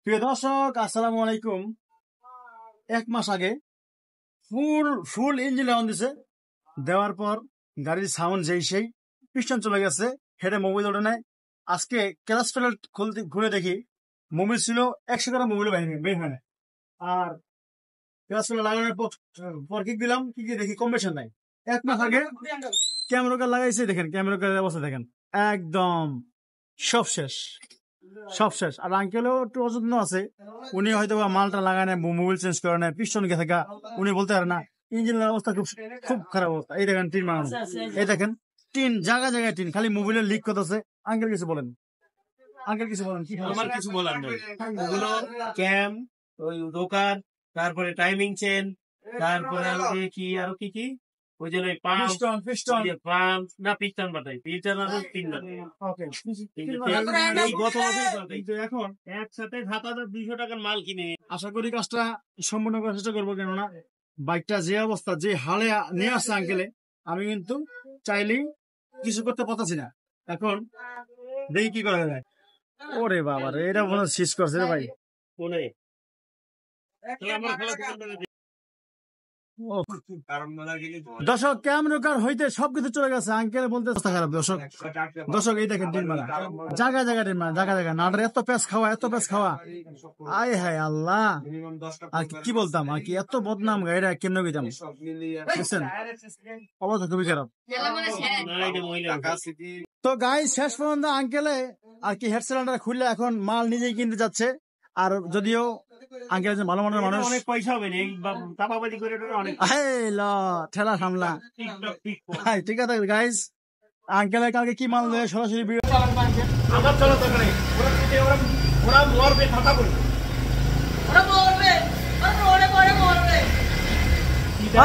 প্রিয় দর্শক, আসসালামু আলাইকুম। 1 মাস আগে ফুল ইঞ্জিন লাগান দিছে, দেওয়ার পর গাড়ির সাউন্ড যেই সেই পিস্টন চলে গেছে, হেডে মোবাইল ওঠে নাই। আজকে ক্লাস খুলতে ঘুরে দেখি মোবাইল ছিল 100 টাকা, মোবাইল বের হয় না। আর ক্লাস লাগানোর পর কিক দিলাম, কি দেখি কম্বিনেশন নাই। 1 মাস আগে ক্যামেরা লাগাইছে, দেখেন ক্যামেরার অবস্থা দেখেন, একদম সব শেষ সব শেষ। আর আঙ্কেলও একটু অযত্ন আছে, উনি হয়তো মালটা লাগায় না, মোবাইল চেঞ্জ করে না, পিস্টন গেছে গা, উনি বলতে পারে না। ইঞ্জিনের অবস্থা খুব খুব খারাপ অবস্থা। এই দেখেন টিন বানানো, এই দেখেন টিন, জায়গা জায়গায় টিন, খালি মোবাইলের লিক করতেছে। আঙ্কেল কিছু বলেন, আঙ্কেল কিছু বলেন। আমার কিছু বলার নেই, ওগুলো ক্যাম, ওই দোকান, তারপরে টাইমিং চেন, তারপরে কি আরো কি কি ওই যে পাম্প না পিস্টন বাটাই, পিস্টন আর তিন এই গত বছর এখন একসাথে 7,200 টাকার মাল কিনে। আশা করি কাজটা সম্পূর্ণ করার চেষ্টা করবো, কেননা বাইকটা যে অবস্থা, যে হালে নিয়ে আসছে আঙ্কেলে, আমি কিন্তু চাইলেই কিছু করতে পারতাছি না। এখন দেখি কি করা যায়। ওরে বাবা রে, এটা মনে শেষ করছে রে ভাই। দর্শক, ক্যামেরার হইতে সবকিছু চলে গেছে, আঙ্কেল বলতে খারাপ। দর্শক দর্শক এই দেখেন টিন মারা, জায়গা জায়গা টিন মারা, জায়গা জায়গা নাটের এত পেঁচ খাওয়া, এত পেঁচ খাওয়া, আয় হায় আল্লাহ। আর কি বলতাম, আর কি এত বদনাম গাড়িটা কেমনে গেতাম, বুঝছেন? অবস্থা খুবই খারাপ। তো গাই শেষ পর্যন্ত আঙ্কেলে আর কি হেড সিলিন্ডার খুললে এখন মাল নিজেই কিনতে যাচ্ছে। আর যদিও আঙ্কেল একজন ভালো মনের মানুষ, অনেক পয়সা হবে না, চাপাবাজি করে অনেক ঠেলা সামলা। ঠিক আছে গাইস, আঙ্কেলের কালকে কি মাল দেয় সরাসরি ভিডিও। আমার চলো দোকানে ওরা মরবে, কথা বলি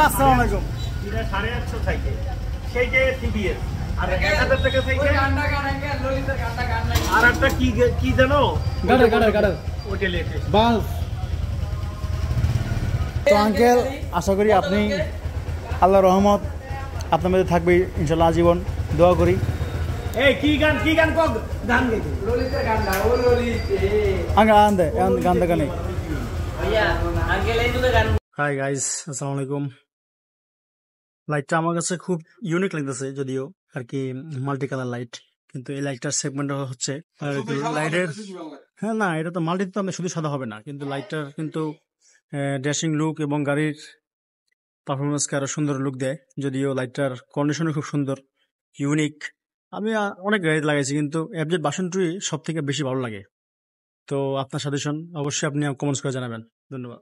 আসসালামু আলাইকুম। 850 থাকে, সেই যে টিভিএস আর 1000 টাকা থেকে। আর একটা কি জানো, গাড়ার ওটা লেটেস্ট বাস। তো আঙ্কেল, আশা করি আপনি, আল্লাহর রহমত আপনার মধ্যে থাকবে ইনশাল্লাহ আজীবন, দোয়া করি। এই কি গান কক গান গাইছে ললিতের গানটা, ও ললিতে গান দেখা নেই ভাইয়া। আঙ্কেল এই দুটো গান। হাই গাইস, আসসালামু আলাইকুম। লাইটটা আমার কাছে খুব ইউনিক লাগতেছে, যদিও আর কি মাল্টি কালার লাইট, কিন্তু এই লাইটটার সেগমেন্ট হচ্ছে লাইটের, হ্যাঁ না, এটা তো মাল্টি তো শুধু সাদা হবে না, কিন্তু লাইটটার কিন্তু ড্যাশিং লুক এবং গাড়ির পারফরমেন্সকে আরো সুন্দর লুক দেয়। যদিও লাইটটার কন্ডিশনও খুব সুন্দর, ইউনিক। আমি অনেক গাড়ি লাগাইছি, কিন্তু FZ 62 সব থেকে বেশি ভালো লাগে। তো আপনার সাজেশন অবশ্যই আপনি কমেন্টস করে জানাবেন। ধন্যবাদ।